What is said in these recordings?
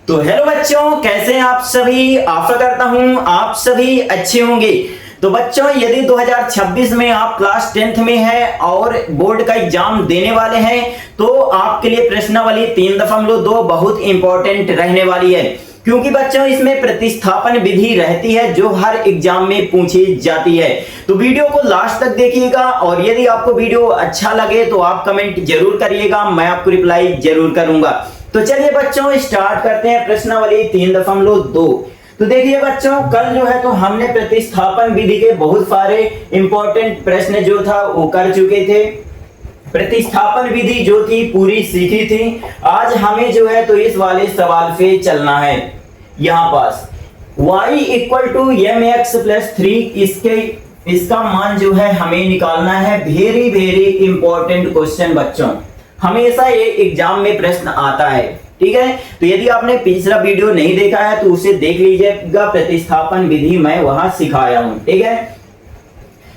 तो हेलो बच्चों, कैसे हैं आप सभी। आशा करता हूं आप सभी अच्छे होंगे। तो बच्चों, यदि 2026 में आप क्लास 10th में हैं और बोर्ड का एग्जाम देने वाले हैं तो आपके लिए प्रश्नावली 3.2 बहुत इंपॉर्टेंट रहने वाली है, क्योंकि बच्चों इसमें प्रतिस्थापन विधि रहती है जो हर एग्जाम में पूछी जाती है। तो वीडियो को लास्ट तक देखिएगा और यदि आपको वीडियो अच्छा लगे तो आप कमेंट जरूर करिएगा, मैं आपको रिप्लाई जरूर करूंगा। तो चलिए बच्चों स्टार्ट करते हैं प्रश्नावली 3.2। तो देखिए बच्चों, कल जो है तो हमने प्रतिस्थापन विधि के बहुत सारे इंपॉर्टेंट प्रश्न जो था वो कर चुके थे। प्रतिस्थापन विधि जो थी पूरी सीखी थी। आज हमें जो है तो इस वाले सवाल पे चलना है। यहाँ पास y equal to mx plus 3 इसका मान जो है हमें निकालना है। वेरी वेरी इंपॉर्टेंट क्वेश्चन बच्चों, हमेशा ये एग्जाम में प्रश्न आता है। ठीक है, तो यदि आपने पिछला वीडियो नहीं देखा है तो उसे देख लीजिएगा, प्रतिस्थापन विधि मैं वहां सिखाया हूं। ठीक है,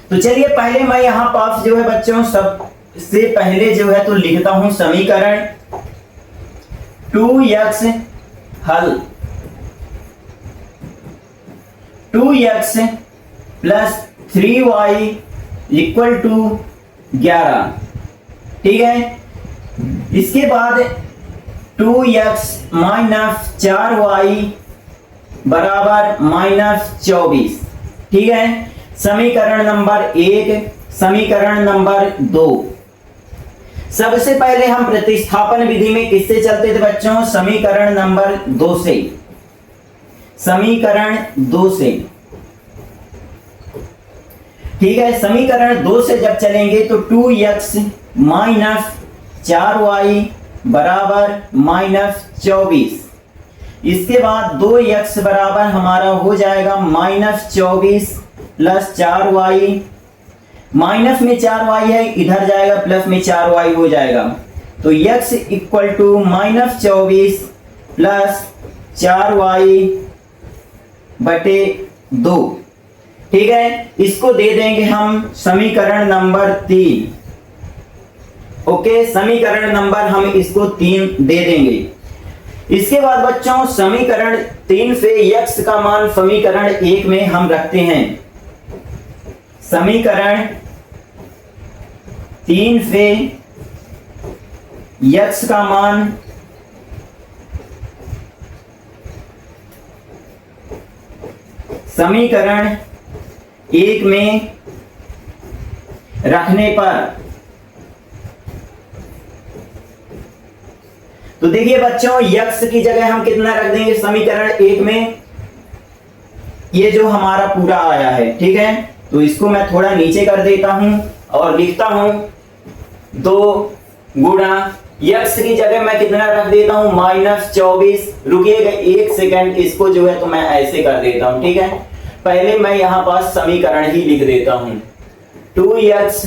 तो चलिए पहले मैं यहाँ पास जो है बच्चों सबसे पहले जो है तो लिखता हूं समीकरण 2x हल 2x plus 3y equal to 11। ठीक है, इसके बाद 2x माइनस 4y बराबर माइनस 24। ठीक है, समीकरण नंबर 1। समीकरण नंबर 2, सबसे पहले हम प्रतिस्थापन विधि में किससे चलते थे बच्चों? समीकरण नंबर 2 से। समीकरण 2 से, ठीक है, समीकरण 2 से जब चलेंगे तो 2x माइनस 4y बराबर माइनस 24। इसके बाद 2x बराबर हमारा हो जाएगा माइनस 24 प्लस 4y। माइनस में 4y है, इधर जाएगा प्लस में 4y हो जाएगा। तो x equal to minus 24 plus 4y बटे 2। ठीक है, इसको दे देंगे हम समीकरण नंबर 3। ओके, समीकरण नंबर हम इसको 3 दे देंगे। इसके बाद बच्चों समीकरण 3 से x का मान समीकरण 1 में हम रखते हैं। समीकरण 3 से x का मान समीकरण 1 में रखने पर, तो देखिए बच्चों x की जगह हम कितना रख देंगे समीकरण 1 में? ये जो हमारा पूरा आया है। ठीक है, तो इसको मैं थोड़ा नीचे कर देता हूं और लिखता हूं 2 गुणा x की जगह मैं कितना रख देता हूं? माइनस 24। रुकिएगा 1 सेकंड, इसको जो है तो मैं ऐसे कर देता हूं। ठीक है, पहले मैं यहां पास समीकरण ही लिख देता हूं। 2x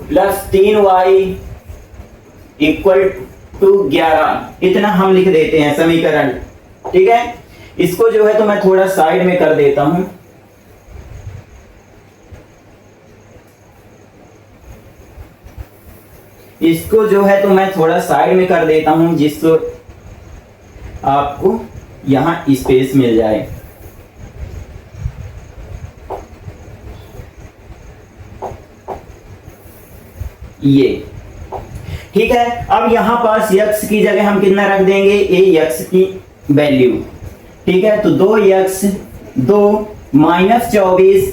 plus 3y equal to 11, इतना हम लिख देते हैं समीकरण। ठीक है, इसको जो है तो मैं थोड़ा साइड में कर देता हूं। इसको जो है तो मैं थोड़ा साइड में कर देता हूं जिससे आपको यहां स्पेस मिल जाए। ये ठीक है, अब यहां पास x की जगह हम कितना रख देंगे? ये x की वैल्यू। ठीक है, तो 2x 2 माइनस 24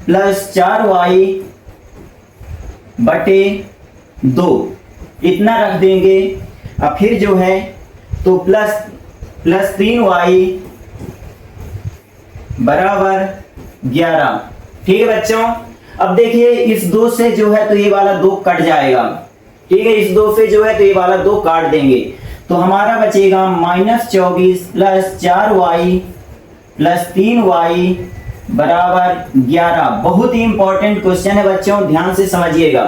प्लस 4y बटे 2 इतना रख देंगे। अब फिर जो है तो प्लस 3y बराबर 11। ठीक है बच्चों, अब देखिए इस 2 से जो है तो ये वाला 2 कट जाएगा। ठीक है, इस 2 से जो है तो ये वाला 2 काट देंगे तो हमारा बचेगा minus 24 plus 4y plus 3y बराबर 11। बहुत ही इंपॉर्टेंट क्वेश्चन है बच्चों, ध्यान से समझिएगा।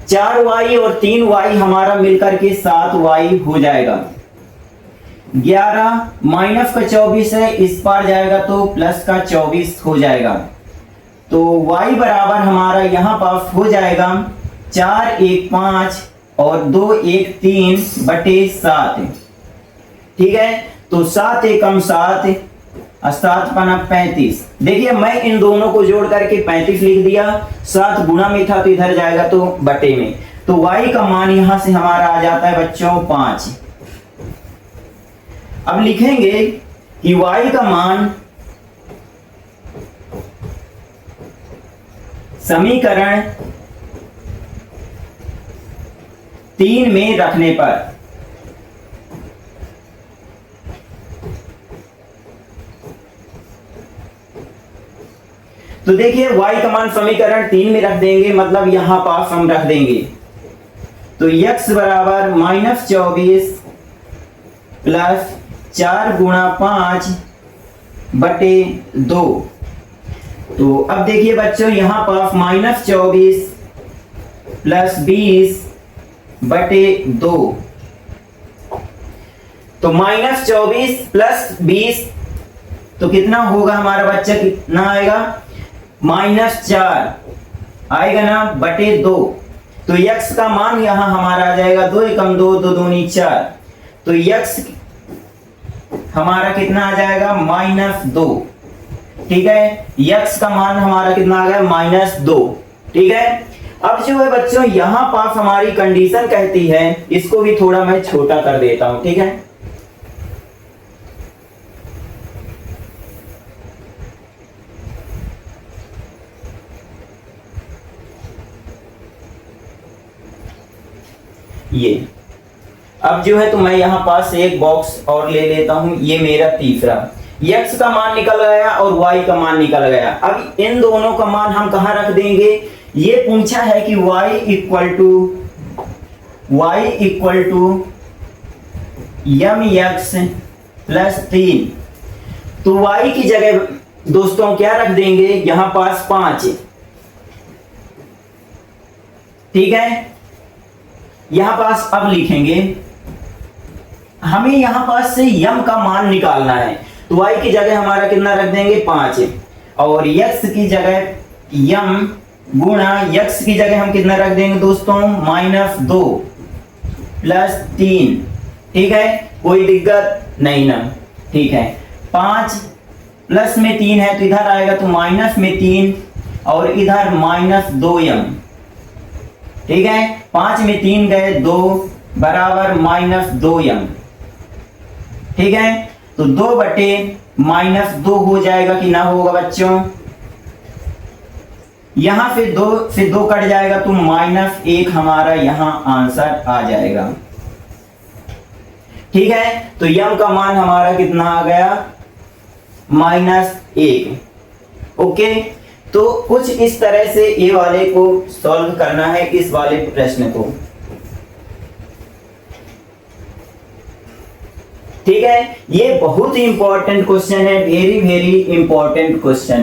4y और 3y हमारा मिलकर के 7y हो जाएगा। 11 माइनस का 24 है, इस पार जाएगा तो प्लस का 24 हो जाएगा। तो y बराबर हमारा यहां पास हो जाएगा 4 1 5 और 2 1 3 बटे 7। ठीक है, तो 7 एकम 7, 7 पना 35। देखिए मैं इन दोनों को जोड़ करके 35 लिख दिया, 7 गुणा में था तो इधर जाएगा तो बटे में, तो y का मान यहां से हमारा आ जाता है बच्चों 5। अब लिखेंगे कि y का मान समीकरण 3 में रखने पर तो देखिए y का मान समीकरण 3 में रख देंगे, मतलब यहां पास हम रख देंगे, तो x बराबर -24 प्लस 4 गुणा 5 बटे 2। तो अब देखिए बच्चों यहां पास -24 प्लस 20 बटे 2, तो -24 प्लस 20 तो कितना होगा हमारा बच्चा, कितना आएगा -4 आएगा ना बटे 2। तो x का मान यहां हमारा आ जाएगा 2 एकम 2, 2 दूनी 4, तो x हमारा कितना आ जाएगा -2। ठीक है, x का मान हमारा कितना आ गया -2। ठीक है, अब जो है बच्चों यहां पास हमारी कंडीशन कहती है, इसको भी थोड़ा मैं छोटा कर देता हूं। ठीक है, ये अब जो है तो मैं यहां पास एक बॉक्स और ले लेता हूं, ये मेरा तीसरा, x का मान निकल गया और y का मान निकल गया। अब इन दोनों का मान हम कहां रख देंगे, ये पूछा है कि y equal to mx plus 3, तो y की जगह दोस्तों क्या रख देंगे, यहां पास 5। ठीक है, यहां पास अब लिखेंगे, हमें यहां पास से m का मान निकालना है, तो y की जगह हमारा कितना रख देंगे 5, और x की जगह m गुणा x की जगह हम कितना रख देंगे दोस्तों -2 प्लस 3। ठीक है, कोई दिक्कत नहीं ना। ठीक है, 5 प्लस में 3 है तो इधर आएगा तो माइनस में 3 और इधर -2m। ठीक है, 5 में 3 गए 2 बराबर -2m। ठीक है, तो 2 बटे -2 हो जाएगा कि ना होगा बच्चों, यहां से 2 कट जाएगा तो -1 हमारा यहां आंसर आ जाएगा। ठीक है, तो m का मान हमारा कितना आ गया -1। ओके, तो कुछ इस तरह से ये वाले को सॉल्व करना है, इस वाले प्रश्न को। ठीक है, ये बहुत ही इंपॉर्टेंट क्वेश्चन है, वेरी वेरी इंपॉर्टेंट क्वेश्चन।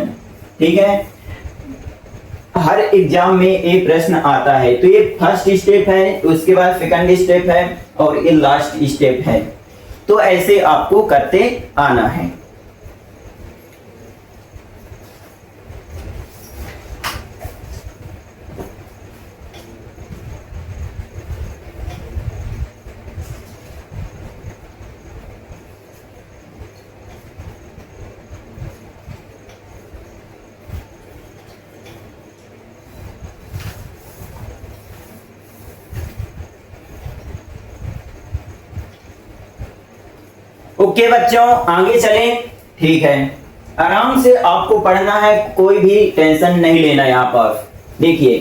ठीक है, हर एग्जाम में ये प्रश्न आता है, तो ये फर्स्ट स्टेप है, उसके बाद सेकंड स्टेप है और ये लास्ट स्टेप है, तो ऐसे आपको करते आना है। ओके बच्चों, आगे चलें। ठीक है, आराम से आपको पढ़ना है, कोई भी टेंशन नहीं लेना यहाँ पर। देखिए,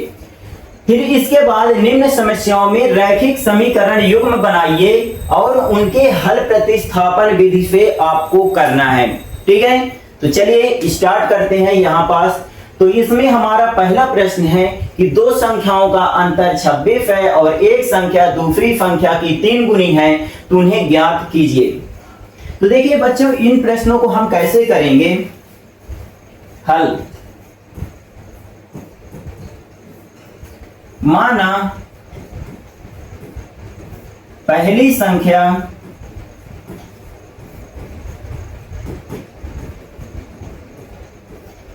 फिर इसके बाद निम्न समस्याओं में रैखिक समीकरण युग्म बनाइए और उनके हल प्रतिस्थापन विधि से आपको करना है। ठीक है, तो चलिए स्टार्ट करते हैं यहाँ पास। तो इसमें हमारा पहला प्रश्न है कि दो संख्याओं का अंतर 26 है और एक संख्या दूसरी संख्या की 3 गुनी है, तो उन्हें ज्ञात कीजिए। तो देखिए बच्चों, इन प्रश्नों को हम कैसे करेंगे हल। माना पहली संख्या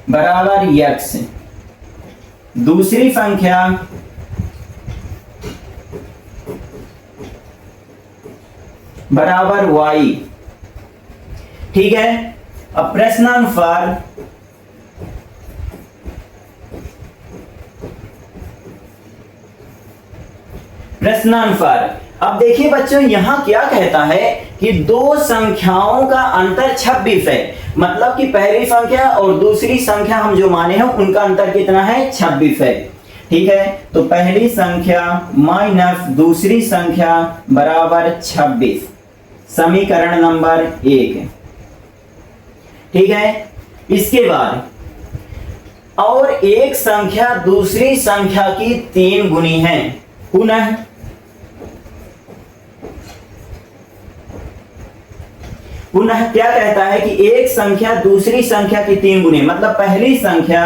बराबर x, दूसरी संख्या बराबर y। ठीक है। अब प्रश्नानुसार अब देखिए बच्चों यहां क्या कहता है कि दो संख्याओं का अंतर 26 है, मतलब कि पहली संख्या और दूसरी संख्या हम जो माने हैं उनका अंतर कितना है, 26 है। ठीक है, तो पहली संख्या माइनस दूसरी संख्या बराबर 26, समीकरण नंबर 1। ठीक है, इसके बाद और एक संख्या दूसरी संख्या की 3 गुनी है। पुनः क्या कहता है कि एक संख्या दूसरी संख्या की 3 गुनी, मतलब पहली संख्या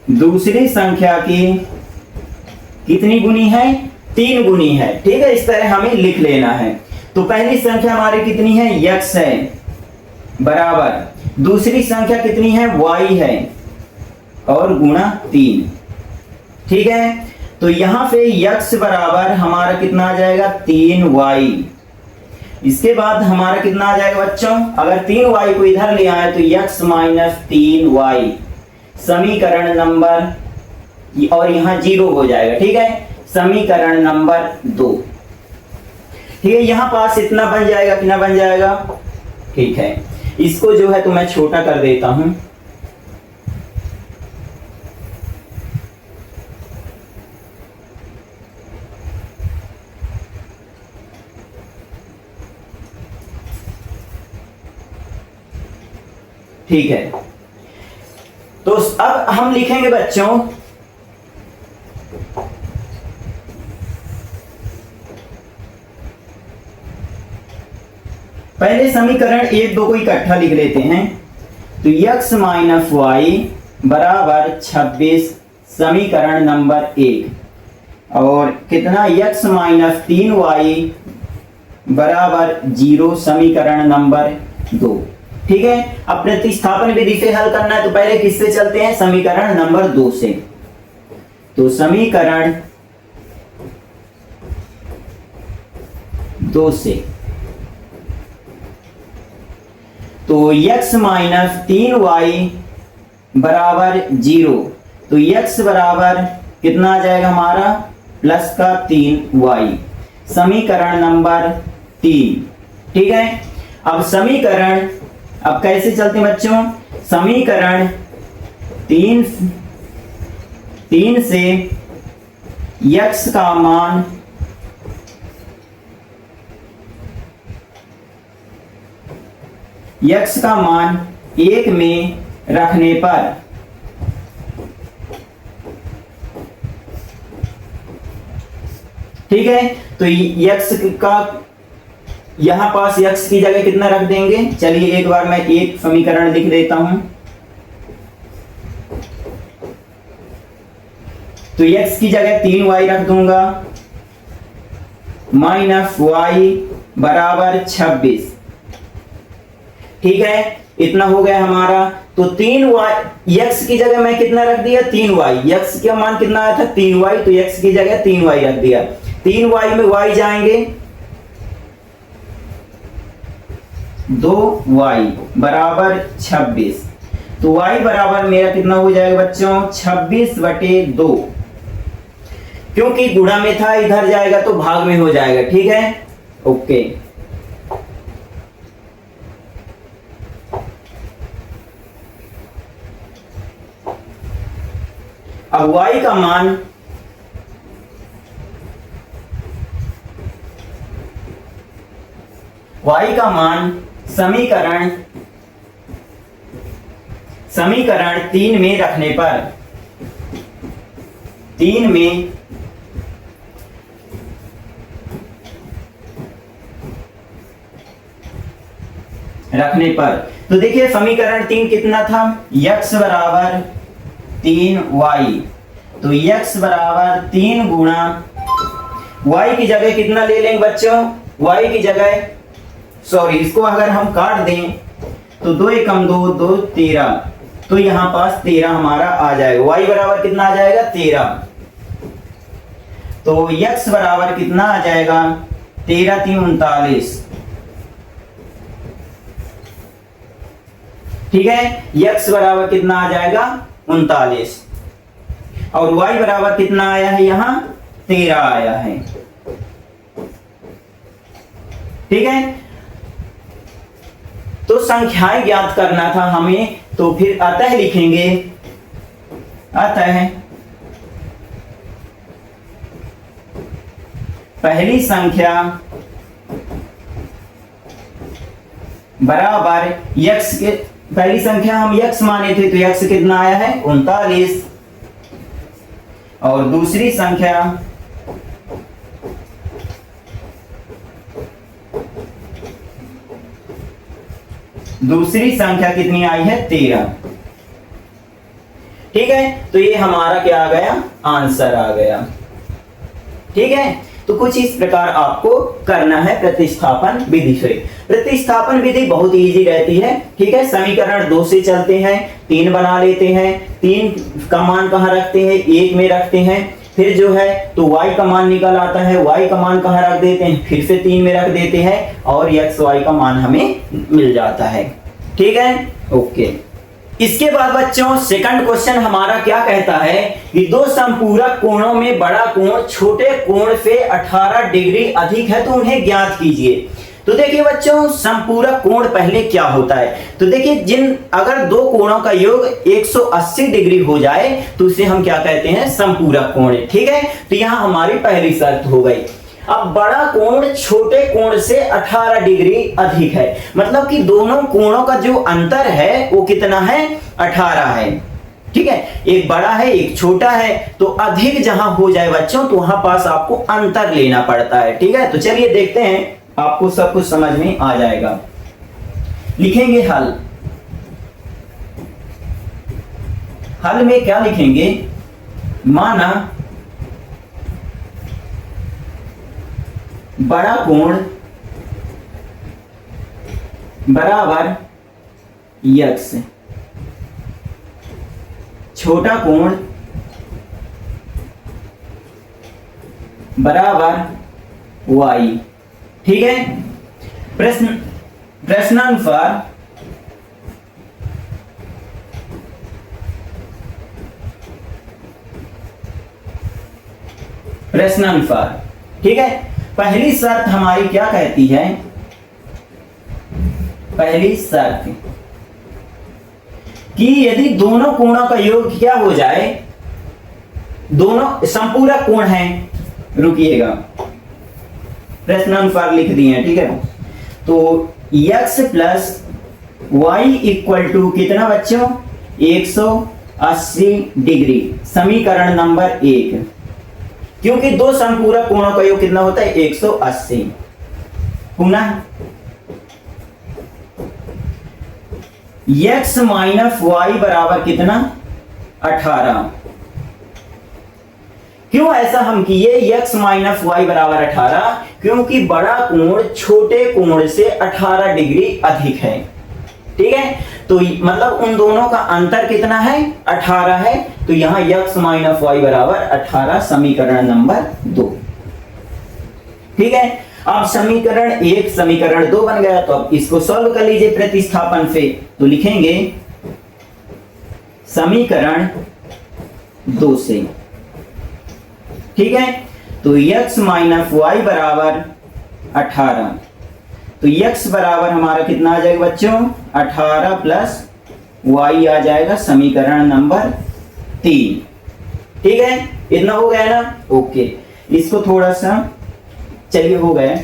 दूसरी संख्या की कितनी गुनी है, 3 गुनी है। ठीक है, इस तरह हमें लिख लेना है। तो पहली संख्या हमारी कितनी है, x है, बराबर दूसरी संख्या कितनी है, y है, और गुणा 3। ठीक है, तो यहां पे x बराबर हमारा कितना आ जाएगा, 3y। इसके बाद हमारा कितना आ जाएगा बच्चों, अगर 3y को इधर ले आए तो x माइनस 3y, समीकरण नंबर, और यहां 0 हो जाएगा। ठीक है, समीकरण नंबर 2। ठीक है, यहां पास इतना बन जाएगा कि ना बन जाएगा। ठीक है, इसको जो है तो मैं छोटा कर देता हूं। ठीक है, तो अब हम लिखेंगे बच्चों पहले समीकरण 1 2 को इकट्ठा लिख लेते हैं। तो x माइनस वाई बराबर 26, समीकरण नंबर 1, और कितना, x माइनस 3y बराबर 0, समीकरण नंबर 2। ठीक है, अब प्रतिस्थापन विधि से हल करना है, तो पहले किससे चलते हैं, समीकरण नंबर 2 से। तो समीकरण 2 से तो x माइनस 3y बराबर 0, तो x बराबर कितना आ जाएगा हमारा, प्लस का 3y, समीकरण नंबर 3। ठीक है, अब कैसे चलते हैं बच्चों, समीकरण 3 से x का मान x का मान 1 में रखने पर, ठीक है, तो x का यहां पास x की जगह कितना रख देंगे, चलिए एक बार मैं एक समीकरण लिख देता हूं। तो x की जगह 3y रख दूंगा, माइनस y बराबर 26। ठीक है, इतना हो गया हमारा। तो 3y, x की जगह मैं कितना रख दिया, 3y, x का मान कितना आया था, 3y, तो x की जगह 3y रख दिया। 3y में y जाएंगे, 2y बराबर 26, तो y बराबर मेरा कितना हो जाएगा बच्चों, 26/2। क्योंकि गुणा में था, इधर जाएगा तो भाग में हो जाएगा। ठीक है, ओके। अब y का मान समीकरण 3 में रखने पर, 3 में रखने पर, तो देखिए समीकरण 3 कितना था, x बराबर 3y, तो x बराबर 3 गुणा y की जगह कितना ले लेंगे बच्चों, y की जगह सॉरी, इसको अगर हम काट दें तो 2 एकम 2, 2 13, तो यहां पास 13 हमारा आ जाएगा। y बराबर कितना आ जाएगा 13, तो x बराबर कितना आ जाएगा 13 3 39। ठीक है, x बराबर कितना आ जाएगा 39 और y बराबर कितना आया है यहां 13 आया है। ठीक है, तो संख्याएं ज्ञात करना था हमें, तो फिर अतः लिखेंगे, अतः पहली संख्या बराबर x के, पहली संख्या हम x माने थे तो x कितना आया है 39, और दूसरी संख्या कितनी आई है 13। ठीक है, तो ये हमारा क्या आ गया आंसर आ गया। ठीक है, तो कुछ इस प्रकार आपको करना है प्रतिस्थापन विधि से। प्रतिस्थापन विधि बहुत इजी रहती है। ठीक है, समीकरण 2 से चलते हैं, 3 बना लेते हैं, 3 का मान कहाँ रखते हैं 1 में रखते हैं, फिर जो है तो y का मान निकल आता है, y का मान कहाँ रख देते हैं फिर से 3 में रख देते हैं और x y का मान हमें मिल जाता है। ठीक है, ओके। इसके बाद बच्चों सेकंड क्वेश्चन हमारा क्या कहता है कि दो संपूरक कोणों में बड़ा कोण छोटे कोण से 18 डिग्री अधिक है, तो उन्हें ज्ञात कीजिए। तो देखिए बच्चों, संपूरक कोण पहले क्या होता है, तो देखिए अगर दो कोणों का योग 180 डिग्री हो जाए तो उसे हम क्या कहते हैं संपूरक कोण। ठीक है, तो यहां हमारी पहली शर्त हो गई। अब बड़ा कोण छोटे कोण से 18 डिग्री अधिक है, मतलब कि दोनों कोणों का जो अंतर है वो कितना है 18 है। ठीक है, एक बड़ा है एक छोटा है, तो अधिक जहां हो जाए बच्चों तो वहां पास आपको अंतर लेना पड़ता है। ठीक है, तो चलिए देखते हैं, आपको सब कुछ समझ में आ जाएगा। लिखेंगे हल। हल में क्या लिखेंगे, माना बड़ा कोण बराबर x, छोटा कोण बराबर y। ठीक है, प्रश्नानुसार ठीक है, पहली शर्त हमारी क्या कहती है, पहली शर्त कि यदि दोनों कोणों का योग क्या हो जाए, दोनों संपूरक कोण हैं, रुकिएगा प्रश्नानुसार लिख दिए हैं। ठीक है, तो x plus Y equal to कितना बच्चों 180 डिग्री, समीकरण नंबर 1, क्योंकि दो संपूरक कोणों का योग कितना होता है 180। पुनः x माइनस वाई बराबर कितना 18। क्यों ऐसा हम किए x माइनस वाई बराबर 18, क्योंकि बड़ा कोण छोटे कोण से 18 डिग्री अधिक है। ठीक है, तो मतलब उन दोनों का अंतर कितना है 18 है, तो यहां x माइनस वाई बराबर 18, समीकरण नंबर 2। ठीक है, अब समीकरण 1 समीकरण 2 बन गया, तो अब इसको सॉल्व कर लीजिए प्रतिस्थापन से। तो लिखेंगे समीकरण 2 से। ठीक है, तो x माइनस वाई बराबर 18, तो x बराबर हमारा कितना आ जाएगा बच्चों 18 प्लस y आ जाएगा, समीकरण नंबर 3। ठीक है, इतना हो गया ना, ओके। इसको थोड़ा सा, चलिए हो गया।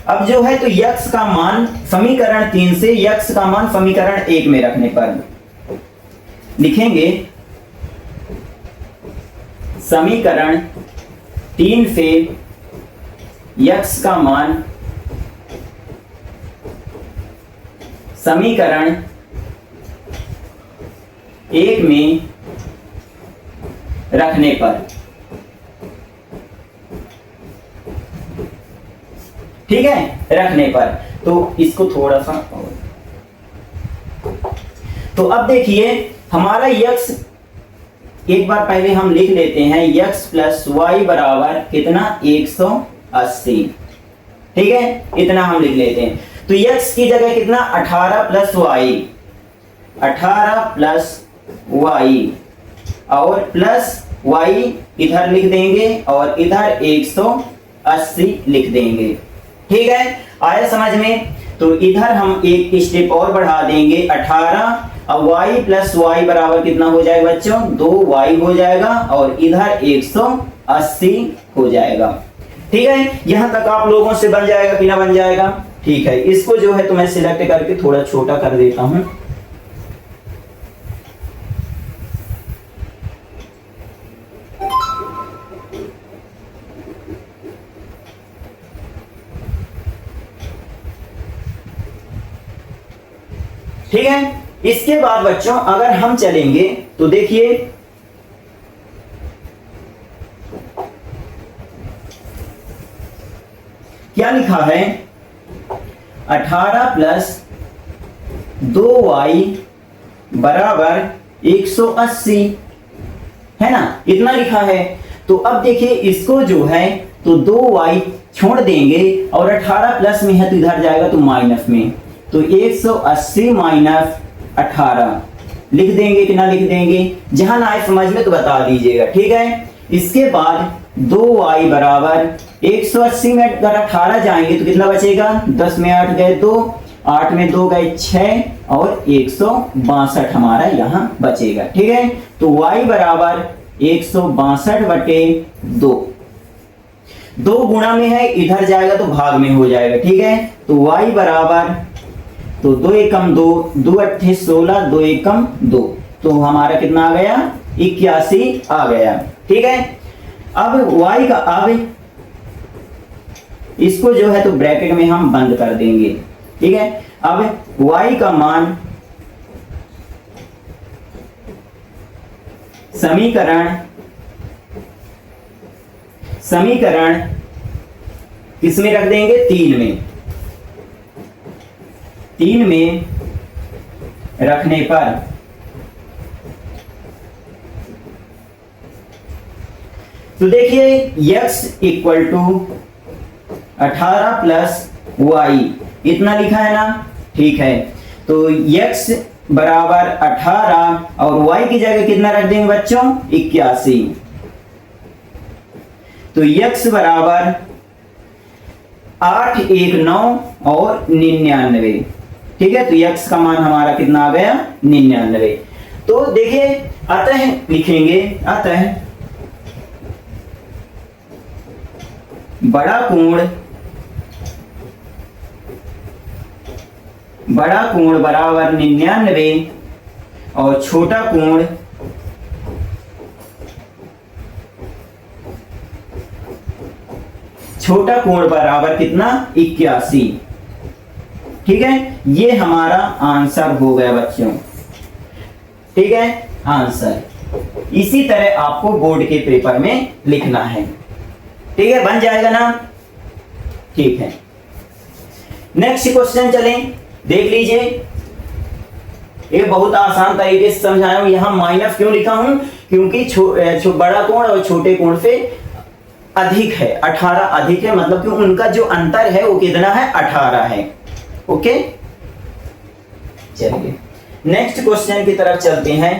अब जो है तो x का मान समीकरण 3 से x का मान समीकरण 1 में रखने पर लिखेंगे समीकरण 3 से x का मान समीकरण 1 में रखने पर। ठीक है, रखने पर तो इसको थोड़ा सा, तो अब देखिए हमारा x, एक बार पहले हम लिख लेते हैं x प्लस वाई बराबर कितना 180। ठीक है, इतना हम लिख लेते हैं। तो x की जगह कितना 18 प्लस वाई, 18 प्लस वाई और प्लस y इधर लिख देंगे और इधर 180 लिख देंगे। ठीक है, आया समझ में? तो इधर हम एक स्टेप और बढ़ा देंगे 18, अब y प्लस वाई बराबर कितना हो जाएगा बच्चों 2y हो जाएगा और इधर 180 हो जाएगा। ठीक है, यहां तक आप लोगों से बन जाएगा कि ना बन जाएगा? ठीक है, इसको जो है तो मैं सिलेक्ट करके थोड़ा छोटा कर देता हूं। ठीक है, इसके बाद बच्चों अगर हम चलेंगे तो देखिए क्या लिखा है 18 प्लस 2y बराबर 180 है ना, इतना लिखा है। तो अब देखिए इसको जो है तो 2y छोड़ देंगे और 18 प्लस में है तो इधर जाएगा तो माइनस में, तो 180 माइनस 18 लिख देंगे कि ना लिख देंगे? जहां ना आए समझ में तो बता दीजिएगा। ठीक है, इसके बाद 2y बराबर 180 में अगर 18 जाएंगे तो कितना बचेगा 10 में 8 गए 2, 8 में 2 गए 6 और 162 हमारा यहाँ बचेगा। ठीक है, तो y बराबर 162 बटे 2, 2 गुणा में है इधर जाएगा तो भाग में हो जाएगा। ठीक है, तो y बराबर तो 2 एकम 2, 2 अट्ठे 16, 2 एकम 2, तो हमारा कितना आ गया 81 आ गया। ठीक है, अब y का, अब इसको जो है तो ब्रैकेट में हम बंद कर देंगे। ठीक है, अब y का मान समीकरण किस में रख देंगे 3 में, 3 में रखने पर तो देखिए x equal to 18 plus Y इतना लिखा है ना। ठीक है, तो x बराबर 18 और y की जगह कितना रख देंगे बच्चों 81, तो x बराबर 8 1 9 और 99। ठीक है, तो x का मान हमारा कितना आ गया 99। तो देखिए अतः लिखेंगे, अतः बड़ा कोण बराबर 99 और छोटा कोण बराबर कितना 81। ठीक है, ये हमारा आंसर हो गया बच्चों। ठीक है, आंसर इसी तरह आपको बोर्ड के पेपर में लिखना है। ठीक है, बन जाएगा ना। ठीक है, नेक्स्ट क्वेश्चन चलें, देख लीजिए। ये बहुत आसान तरीके से समझाया हूं। यहां माइनस क्यों लिखा हूं, क्योंकि बड़ा कोण और छोटे कोण से अधिक है, 18 अधिक है, मतलब कि उनका जो अंतर है वो कितना है 18 है। ओके, चलिए नेक्स्ट क्वेश्चन की तरफ चलते हैं।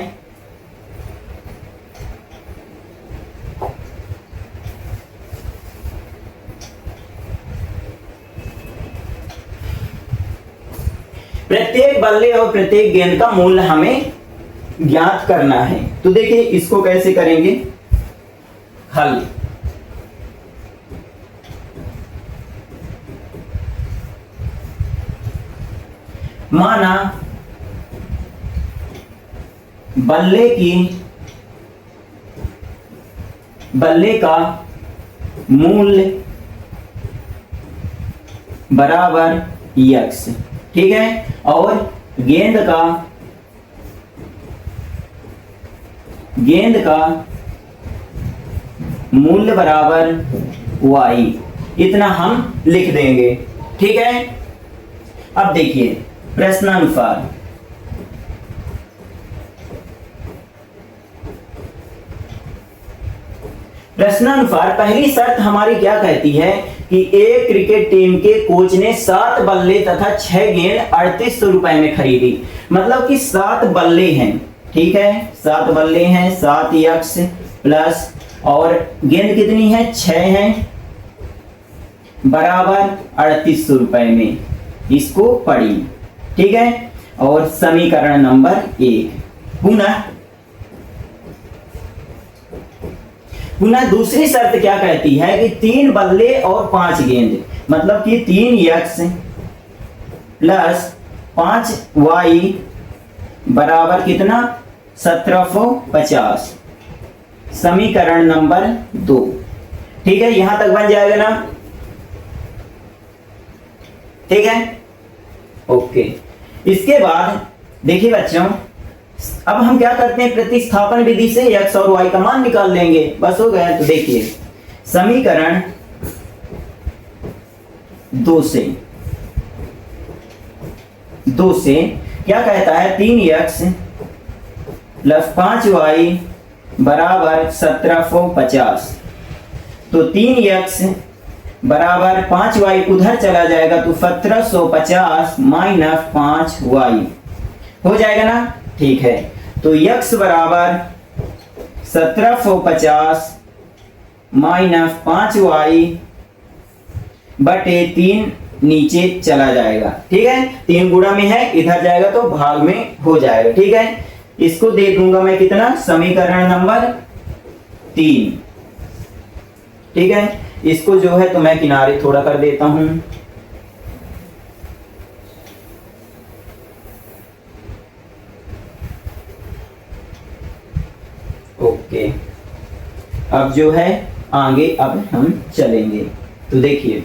प्रत्येक बल्ले और प्रत्येक गेंद का मूल्य हमें ज्ञात करना है। तो देखिए इसको कैसे करेंगे हल। माना बल्ले का मूल्य बराबर x, ठीक है, और गेंद का मूल्य बराबर y, इतना हम लिख देंगे। ठीक है, अब देखिए प्रश्नानुसार पहली शर्त हमारी क्या कहती है कि एक क्रिकेट टीम के कोच ने 7 बल्ले तथा 6 गेंद 3800 रुपए में खरीदी। मतलब कि 7 बल्ले हैं, ठीक है, 7 बल्ले हैं, 7 यक्स प्लस और गेंद कितनी है, 6 है, बराबर 3800 रुपए में इसको पड़ी, ठीक है। और समीकरण नंबर 1 पुनः दूसरी शर्त क्या कहती है कि 3 बल्ले और 5 गेंद, मतलब कि 3 यक्स प्लस 5 वाई बराबर कितना, 1750, समीकरण नंबर 2, ठीक है। यहां तक बन जाएगा ना, ठीक है, ओके। इसके बाद देखिए बच्चों, अब हम क्या करते हैं, प्रतिस्थापन विधि से x और y का मान निकाल लेंगे, बस हो गया। तो देखिए समीकरण 2 से क्या कहता है, 3x प्लस 5y बराबर 1750। तो 3x बराबर 5y उधर चला जाएगा तो 1750 माइनस 5y हो जाएगा ना, ठीक है। तो x बराबर 1750 माइनस 5y बटे 3 नीचे चला जाएगा, ठीक है। 3 गुणा में है, इधर जाएगा तो भाग में हो जाएगा, ठीक है। इसको दे दूंगा मैं कितना, समीकरण नंबर 3, ठीक है। इसको जो है तो मैं किनारे थोड़ा कर देता हूं, ओके। अब जो है आगे अब हम चलेंगे। तो देखिए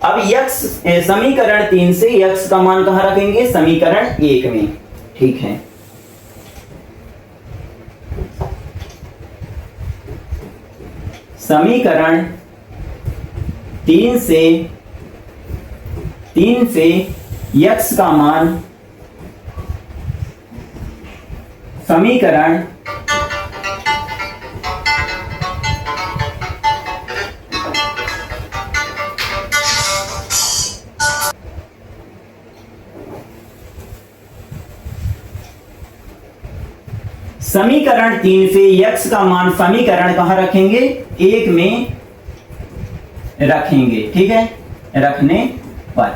अब यक्स समीकरण 3 से यक्स का मान कहां रखेंगे, समीकरण 1 में, ठीक है। समीकरण 3 से यक्स का मान समीकरण समीकरण 3 से यक्स का मान समीकरण कहां रखेंगे, 1 में रखेंगे, ठीक है, रखने पर।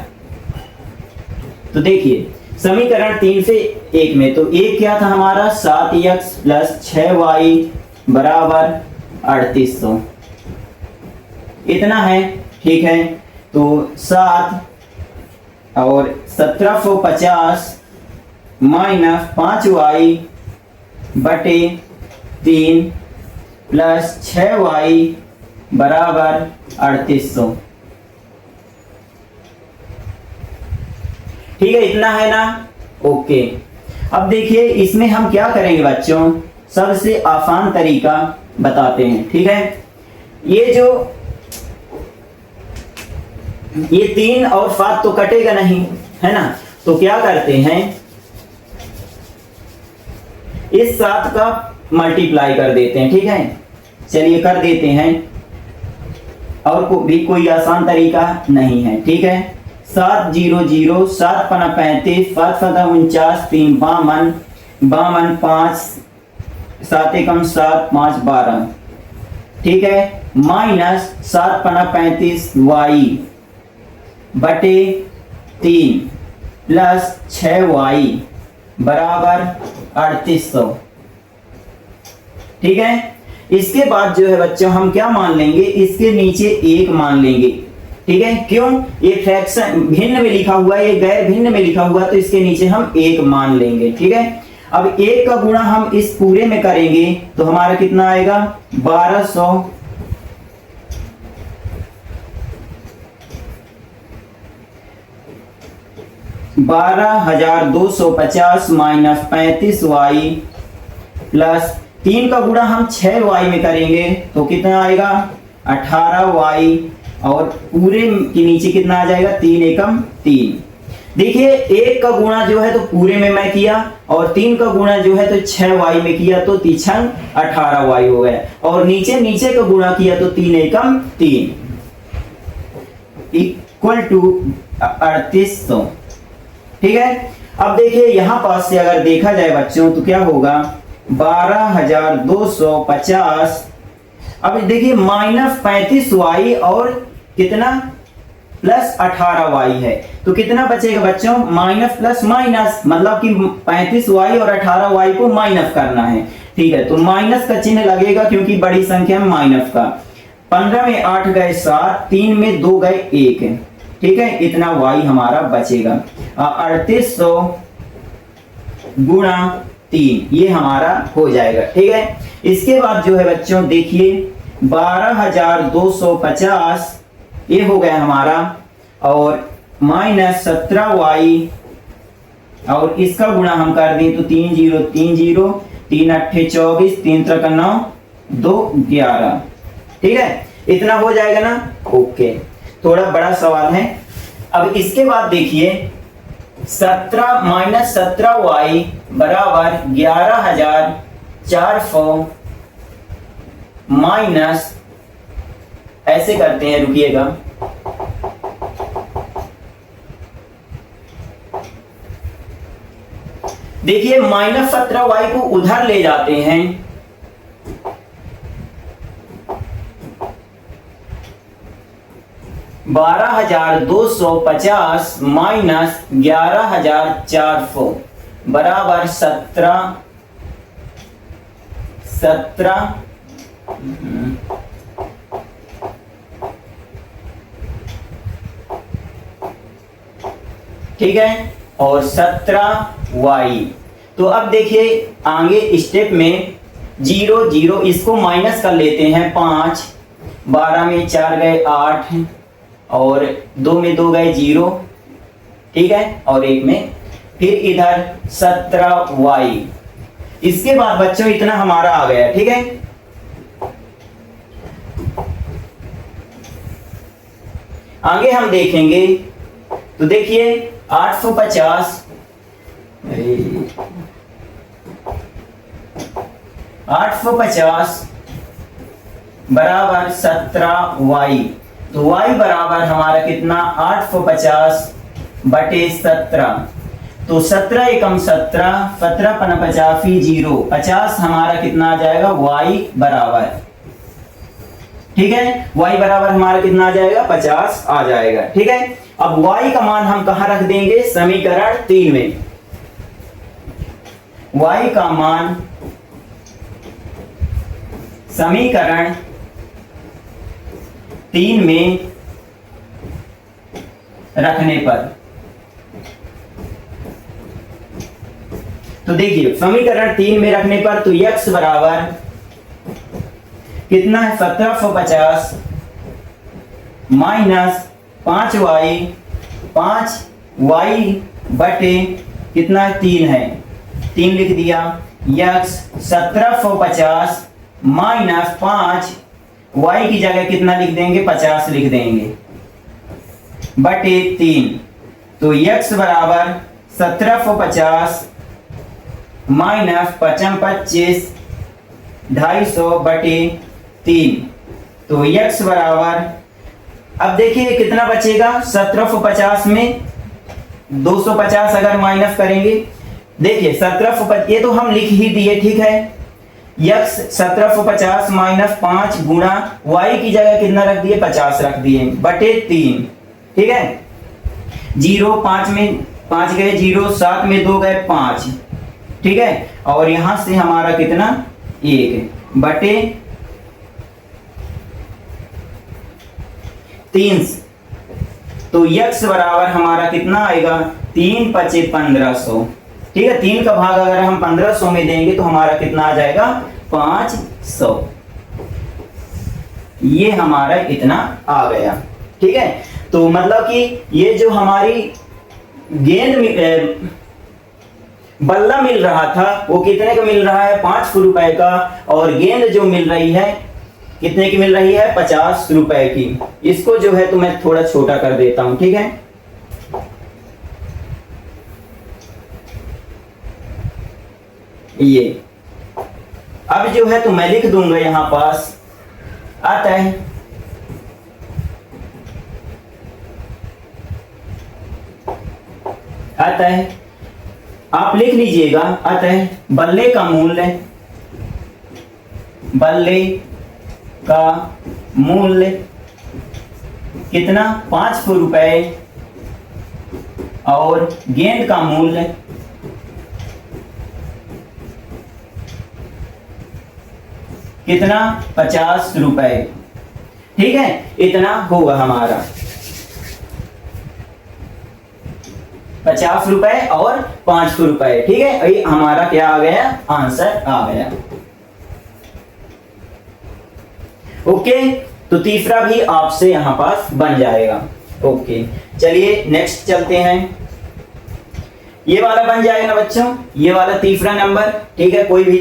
तो देखिए समीकरण 3 से 1 में, तो 1 क्या था हमारा, 7x प्लस 6y बराबर 3800, इतना है, ठीक है। तो 7 और 1750 माइनस 5y बटे 3 प्लस 6y बराबर 3800, ठीक है, इतना है ना, ओके। अब देखिए इसमें हम क्या करेंगे बच्चों, सबसे आसान तरीका बताते हैं, ठीक है। ये 3 और 7 तो कटेगा नहीं, है ना, तो क्या करते हैं, इस 7 का मल्टीप्लाई कर देते हैं, ठीक है। चलिए कर देते हैं, और कोई आसान तरीका नहीं है, ठीक है। 7 0 0 7 पना 35 7 पना 49 3 52 52 5 7 एकम 7 5 12, ठीक है, माइनस 7 पना 35 y बटे 3 प्लस 6y बराबर 3800, ठीक है। इसके बाद जो है बच्चों हम क्या मान लेंगे, इसके नीचे 1 मान लेंगे, ठीक है। क्यों, ये फ्रैक्शन भिन्न में लिखा हुआ है, ये गैर भिन्न में लिखा हुआ, तो इसके नीचे हम 1 मान लेंगे, ठीक है। अब 1 का गुणा हम इस पूरे में करेंगे तो हमारा कितना आएगा, 1200 12,250 माइनस 35y प्लस 3 का गुणा हम 6y में करेंगे तो कितना आएगा, 18y, और पूरे के नीचे कितना आ जाएगा, 3 एकम 3। देखिए 1 का गुणा जो है तो पूरे में मैं किया और 3 का गुणा जो है तो 6y में किया तो 3 18y हो गया और नीचे नीचे का गुणा किया तो 3 एकम 3 इक्वल टू 3800। ठीक है, अब देखिए यहां पास से अगर देखा जाए बच्चों तो क्या होगा 12250। अब देखिए -35y और कितना प्लस 18y है तो कितना बचेगा बच्चों माइनस प्लस माइनस, मतलब कि 35y और 18y को माइनस करना है। ठीक है, तो माइनस का चिन्ह लगेगा क्योंकि बड़ी संख्या में माइनस का। 15 में 8 गए 7, 3 में 2 गए 1। ठीक है, इतना y हमारा बचेगा 3800 गुणा 3, ये हमारा हो जाएगा। ठीक है, इसके बाद जो है बच्चों देखिए 12250 ये हो गया हमारा और माइनस 17y और इसका गुणा हम कर दें तो 3 0 3 0 3 8 24 3 3 9 2 11। ठीक है, इतना हो जाएगा ना। ओके, थोड़ा बड़ा सवाल है। अब इसके बाद देखिए 17 माइनस 17y बराबर 11400 माइनस, ऐसे करते हैं, रुकिएगा, देखिए -17y को उधर ले जाते हैं, 12250 माइनस 11400 बराबर 17। ठीक है, और 17y। तो अब देखिए आगे स्टेप में 0 0 इसको माइनस कर लेते हैं 5, 12 में 4 गए 8 और 2 में 2 गए 0। ठीक है, और 1 में फिर इधर 17y। इसके बाद बच्चों इतना हमारा आ गया। ठीक है, आगे हम देखेंगे तो देखिए 850 बराबर 17y। तो y बराबर हमारा कितना 850 बटे 17। तो 17 एकम 17, 17 पन 50 0, 50 हमारा कितना आ जाएगा y बराबर। ठीक है, y बराबर हमारा कितना आ जाएगा 50 आ जाएगा। ठीक है, अब y का मान हम कहां रख देंगे समीकरण 3 में। y का मान समीकरण 3 में रखने पर, तो देखिए समीकरण 3 में रखने पर तो x बराबर कितना है 1750 माइनस 5y, 5y बटे कितना 3 है, 3 लिख दिया। x 1750 माइनस 5 y की जगह कितना लिख देंगे 50 लिख देंगे बटे 3। तो x बराबर 1750 माइनस 25 250 बटे 3। तो x बराबर, अब देखिए कितना बचेगा 1750 में 250 अगर माइनस करेंगे, देखिए 1750 ये तो हम लिख ही दिए। ठीक है, x 1750 माइनस 5 गुणा y की जगह कितना रख दिए 50 रख दिए बटे 3। ठीक है, 0 5 में 5 गए 0, 7 में 2 गए 5। ठीक है, और यहां से हमारा कितना 1 बटे 3। तो x बराबर हमारा कितना आएगा 3 5 1500। ठीक है, 3 का भाग अगर हम 1500 में देंगे तो हमारा कितना आ जाएगा 500। ये हमारा इतना आ गया। ठीक है, तो मतलब कि ये जो हमारी गेंद बल्ला मिल रहा था वो कितने का मिल रहा है 5 रुपए का, और गेंद जो मिल रही है कितने की मिल रही है 50 रुपए की। इसको जो है तो मैं थोड़ा छोटा कर देता हूं। ठीक है, ये अब जो है तो मैं लिख दूंगा यहां पास अतः आप लिख लीजिएगा अतः बल्ले का मूल्य कितना 500 रुपए और गेंद का मूल्य कितना 50 रुपए। ठीक है, इतना होगा हमारा 50 रुपए और 500 रुपए। ठीक है, ये हमारा क्या आ गया, आंसर आ गया। ओके, तो तीसरा भी आपसे यहां पास बन जाएगा। ओके, चलिए नेक्स्ट चलते हैं। ये वाला बन जाएगा ना बच्चों, ये वाला तीसरा नंबर। ठीक है, कोई भी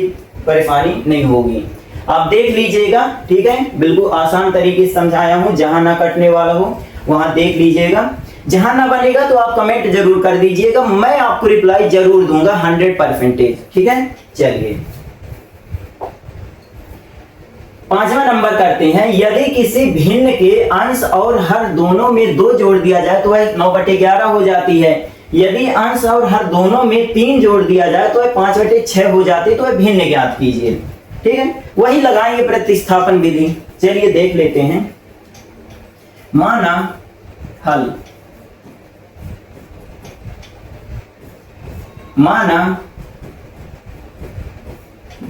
परेशानी नहीं होगी, आप देख लीजिएगा। ठीक है, बिल्कुल आसान तरीके से समझाया हूं, जहां ना कटने वाला हो वहां देख लीजिएगा। जहां ना बनेगा तो आप कमेंट जरूर कर दीजिएगा, मैं आपको रिप्लाई जरूर दूंगा 100%। ठीक है, चलिए पांचवा नंबर करते हैं। यदि किसी भिन्न के अंश और हर दोनों में 2 जोड़ दिया जाए तो वह 9/11 हो जाती है। यदि अंश और हर दोनों में 3 जोड़ दिया जाए तो वह 5/6 हो जाती है। तो वह भिन्न ज्ञात कीजिए। ठीक है, वही लगाएंगे प्रतिस्थापन विधि। चलिए देख लेते हैं। माना हल, माना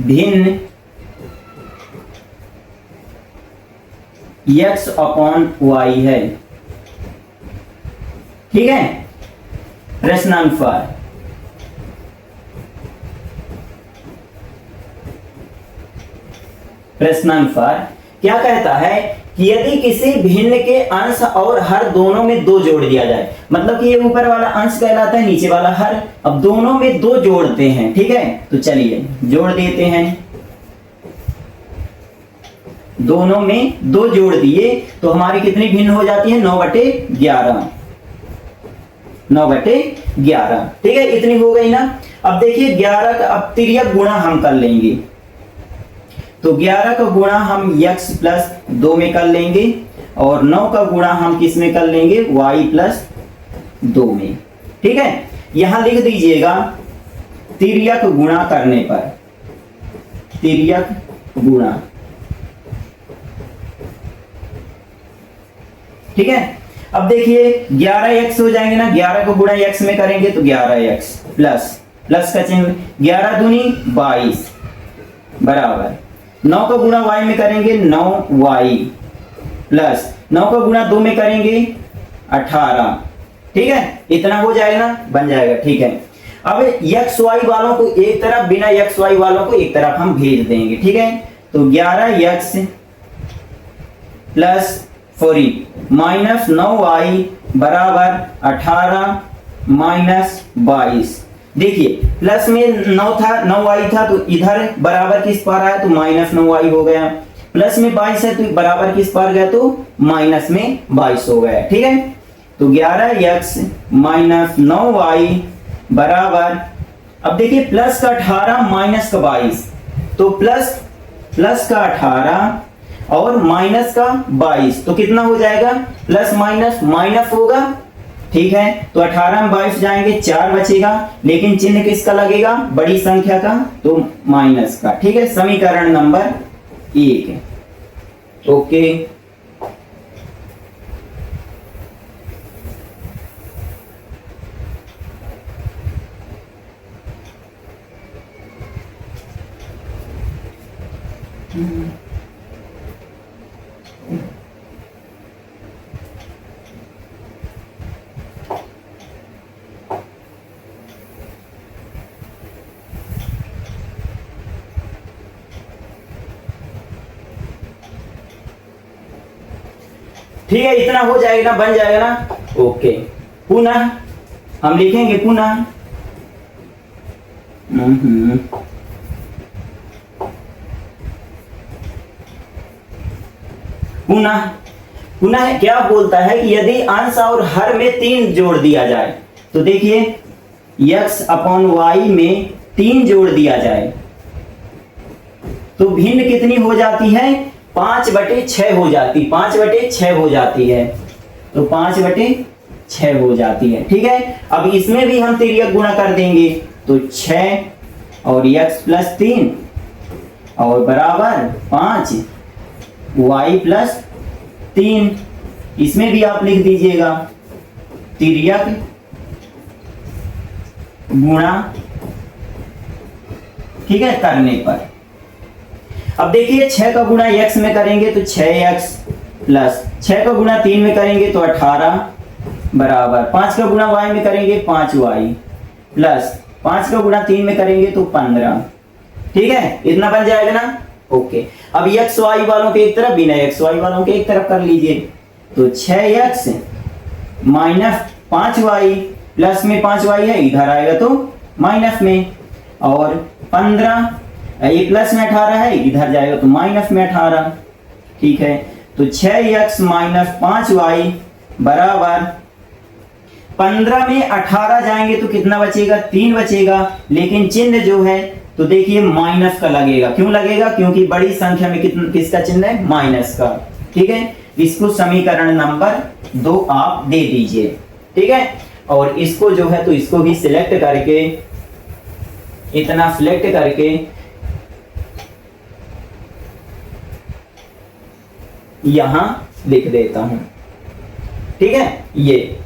भिन्न x/y है। ठीक है, प्रश्नानुसार क्या कहता है कि यदि किसी भिन्न के अंश और हर दोनों में 2 जोड़ दिया जाए, मतलब कि ये ऊपर वाला अंश कहलाता है, नीचे वाला हर। अब दोनों में 2 जोड़ते हैं। ठीक है, तो चलिए जोड़ देते हैं। दोनों में 2 जोड़ दिए तो हमारी कितनी भिन्न हो जाती है, 9/11। 9/11। ठीक है, इतनी हो गई ना। अब देखिए 11 का अब तिर्यक गुणा हम कर लेंगे। तो 11 का गुणा हम x+2 में कर लेंगे और 9 का गुणा हम किस में कर लेंगे, y+2 में। ठीक है, यहां लिख दीजिएगा तिर्यक गुणा करने पर, तिर्यक गुणा। ठीक है, अब देखिए 11x हो जाएंगे ना, 11 को गुणा x में करेंगे तो 11x प्लस का चिन्ह, 11 दूनी 22 बराबर 9 का गुणा y में करेंगे 9y प्लस 9 का गुणा 2 में करेंगे 18। ठीक है, इतना हो जाएगा ना, बन जाएगा। ठीक है, अब xy वालों को एक तरफ, बिना xy वालों को एक तरफ हम भेज देंगे। ठीक है, तो 11x plus sorry minus 9y बराबर 18 माइनस 22। देखिए प्लस में 9 था, 9y था, तो इधर बराबर किस पार आया, तो माइनस 9y हो गया। प्लस में 22 है तो बराबर किस पार गया, तो माइनस में 22 हो गया। ठीक है, तो 11x माइनस 9y बराबर, अब देखिए प्लस का 18 माइनस का 22, तो प्लस का 18 और माइनस का 22, तो कितना हो जाएगा, प्लस माइनस माइनस होगा। ठीक है, तो 18 में 22 जाएंगे, 4 बचेगा, लेकिन चिन्ह किसका लगेगा, बड़ी संख्या का, तो माइनस का। ठीक है, समीकरण नंबर 1। ओके, ठीक है, इतना हो जाएगा, बन जाएगा ना। ओके, पुनः हम लिखेंगे पुनः पुनः क्या बोलता है कि यदि अंश और हर में 3 जोड़ दिया जाए, तो देखिए x/y में 3 जोड़ दिया जाए तो भिन्न कितनी हो जाती है? 5/6 हो जाती, 5/6 हो जाती है। तो 5/6 हो जाती है। ठीक है, अब इसमें भी हम तिर्यक गुणा कर देंगे तो 6 और x + 3 और बराबर 5 y + 3। इसमें भी आप लिख दीजिएगा तिर्यक गुणा, ठीक है, करने पर। अब देखिए 6 का गुणा x में करेंगे तो 6x प्लस 6 का गुणा 3 में करेंगे तो 18 बराबर 5 का गुणा y में करेंगे 5y प्लस 5 का गुणा 3 में करेंगे तो 15। ठीक है, इतना बन जाएगा ना। ओके, अब x y वालों के एक तरफ, बिना x y वालों के एक तरफ कर लीजिए। तो 6x माइनस 5y प्लस में 5y है, इधर आएगा तो माइनस में, और 15 ये प्लस में 18 है, इधर जाएगा तो माइनस में 18। ठीक है, तो 6x माइनस 5y बराबर 15 में 18 जाएंगे तो कितना बचेगा? 3 बचेगा। लेकिन चिन्ह जो है तो देखिए माइनस का लगेगा। क्यों लगेगा? क्योंकि बड़ी संख्या में किसका चिन्ह है? माइनस का। ठीक है, इसको समीकरण नंबर 2 आप दे दीजिए। ठीक है, और इसको जो है तो इसको भी सिलेक्ट करके, इतना सिलेक्ट करके यहां लिख देता हूं। ठीक है, ये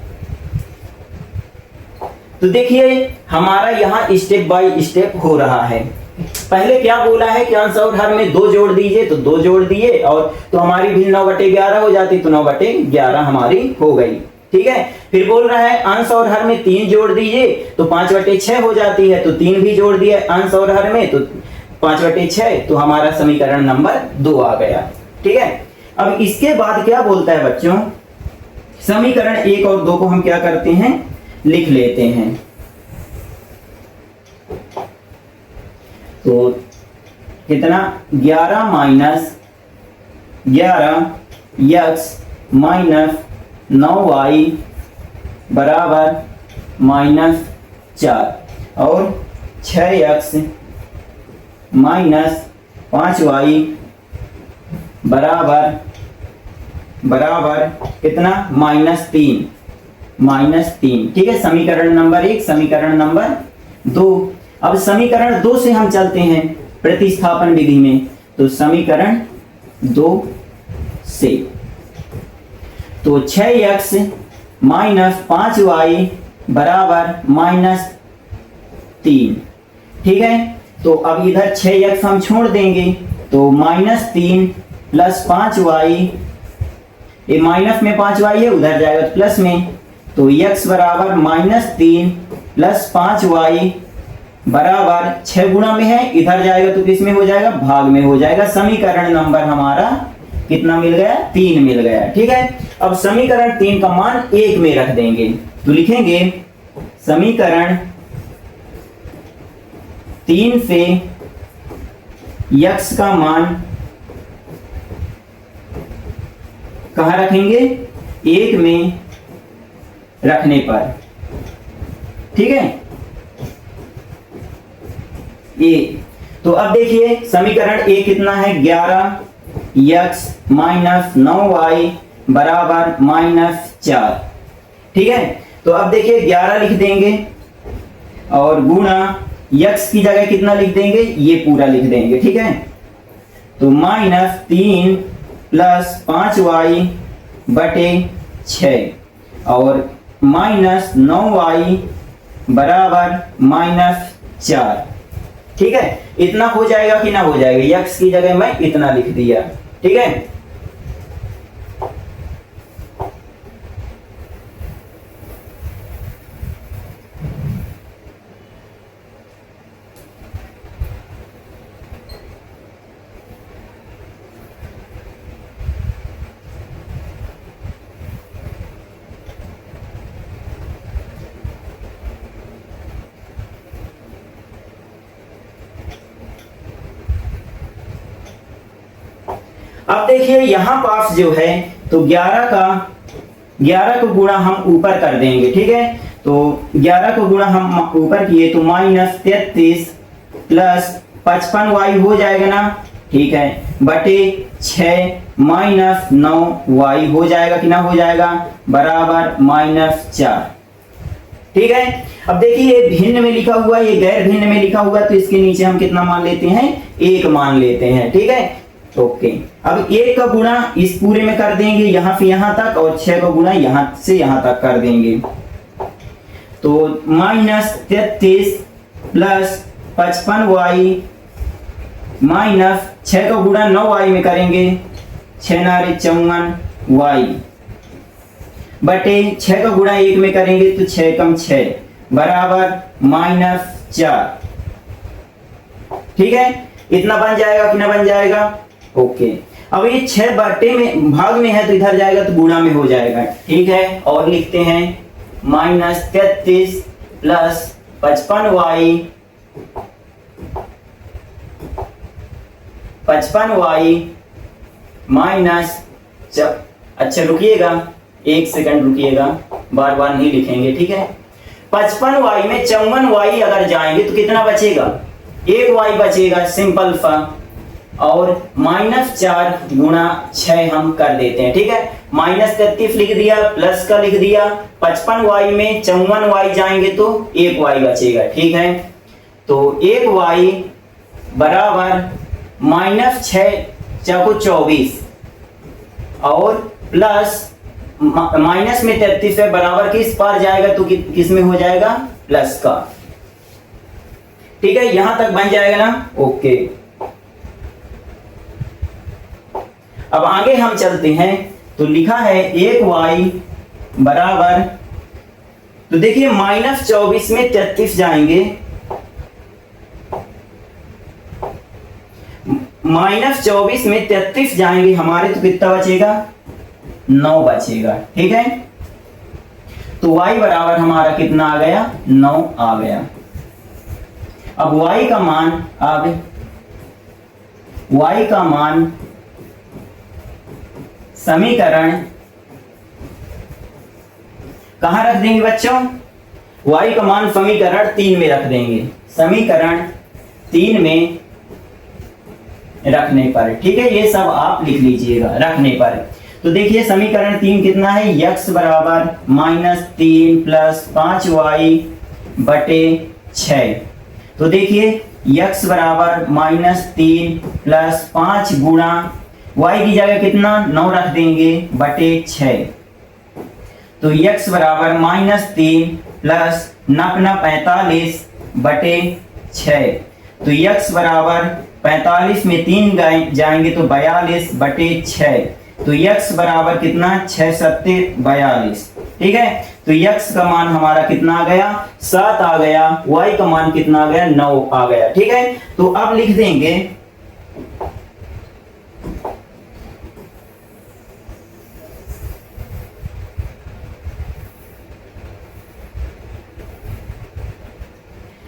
तो देखिए हमारा यहां स्टेप बाय स्टेप हो रहा है। पहले क्या बोला है कि अंश और हर में 2 जोड़ दीजिए, तो 2 जोड़ दिए, और तो हमारी भी 9/11 हो जाती, तो 9/11 हमारी हो गई। ठीक है, फिर बोल रहा है अंश और हर में 3 जोड़ दीजिए तो 5/6 हो जाती है, तो 3 भी जोड़ दिए अंश और हर में तो 5/6, तो हमारा समीकरण नंबर 2 आ गया। ठीक है, अब इसके बाद क्या बोलता है बच्चों? समीकरण 1 और 2 को हम क्या करते हैं? लिख लेते हैं। तो कितना? 11 माइनस 11x माइनस 9y बराबर -4 और 6x माइनस 5y बराबर कितना? -3। ठीक है, समीकरण नंबर 1, समीकरण नंबर 2। अब समीकरण 2 से हम चलते हैं प्रतिस्थापन विधि में। तो समीकरण 2 से तो 6x माइनस 5y बराबर -3। ठीक है, तो अब इधर 6x हम छोड़ देंगे तो -3 प्लस 5y, ये माइनस में 5y है, उधर जाएगा तो प्लस में, तो x बराबर -3 प्लस 5y बराबर 6 गुणा में है, इधर जाएगा तो किस में हो जाएगा? भाग में हो जाएगा। समीकरण नंबर हमारा कितना मिल गया? 3 मिल गया। ठीक है, अब समीकरण 3 का मान 1 में रख देंगे तो लिखेंगे समीकरण 3 से x का मान कहां रखेंगे? 1 में रखने पर। ठीक है, ये तो अब देखिए समीकरण 1 कितना है? 11x माइनस 9y बराबर -4। ठीक है, तो अब देखिए 11 लिख देंगे और गुणा x की जगह कितना लिख देंगे? ये पूरा लिख देंगे। ठीक है, तो -3 प्लस 5y बटे 6 और -9y बराबर -4। ठीक है, इतना हो जाएगा कि ना हो जाएगा? x की जगह मैं इतना लिख दिया। ठीक है, अब देखिए यहां पास जो है तो 11 को गुणा हम ऊपर कर देंगे। ठीक है, तो 11 को गुणा हम ऊपर किए तो -33 प्लस 55y हो जाएगा ना, ठीक है, बटे 6 माइनस 9y हो जाएगा कि ना हो जाएगा, बराबर -4। ठीक है। अब देखिए ये भिन्न में लिखा हुआ है, ये गैर भिन्न में लिखा हुआ है, तो इसके नीचे हम कितना मान लेते हैं, 1 मान लेते हैं। ठीक है, ओके। अब 1 का गुणा इस पूरे में कर देंगे यहां से यहां तक, और 6 का गुणा यहां से यहां तक कर देंगे, तो -33 प्लस 55y माइनस 6 का गुणा 9y में करेंगे, 6 नारे 54y बटे 6 का गुणा 1 में करेंगे तो 6 कम 6 बराबर -4। ठीक है, इतना बन जाएगा कि ना बन जाएगा, ओके। अब ये 6 बटे में भाग में है तो इधर जाएगा तो गुणा में हो जाएगा। ठीक है, और लिखते हैं -33 प्लस 55y माइनस, अच्छा रुकिएगा, 1 सेकंड रुकिएगा, बार बार नहीं लिखेंगे। ठीक है, 55y में 54y अगर जाएंगे तो कितना बचेगा, 1y बचेगा, सिंपल सा, और -4 गुणा 6 हम कर देते हैं। ठीक है, -33 लिख दिया, प्लस का लिख दिया, 55y में 54y जाएंगे तो 1y बचेगा। ठीक है, तो 1y बराबर -6 चाको 24 और प्लस माइनस में 33 है, बराबर किस पार जाएगा तो किस में हो जाएगा, प्लस का। ठीक है, यहां तक बन जाएगा ना, ओके। अब आगे हम चलते हैं, तो लिखा है 1y बराबर, तो देखिए -24 में 33 जाएंगे, -24 में 33 जाएंगे हमारे, तो कितना बचेगा, 9 बचेगा। ठीक है, तो y बराबर हमारा कितना आ गया, 9 आ गया। अब y का मान, अब y का मान समीकरण कहां रख देंगे बच्चों, y का मान समीकरण 3 में रख देंगे, समीकरण 3 में रखने पर। ठीक है, ये सब आप लिख लीजिएगा रखने पर। तो देखिए समीकरण 3 कितना है, x बराबर -3 प्लस 5y बटे 6। तो देखिए x बराबर -3 प्लस 5 गुणा y की जगह कितना, 9 रख देंगे, बटे 6। तो x बराबर -3 प्लस 9 45 बटे 6। तो x बराबर 45 में 3 जाएंगे तो 42 बटे 6। तो x बराबर कितना, 6 सत्ते 42। ठीक है, तो x का मान हमारा कितना आ गया, 7 आ गया, y का मान कितना आ गया, 9 आ गया। ठीक है, तो अब लिख देंगे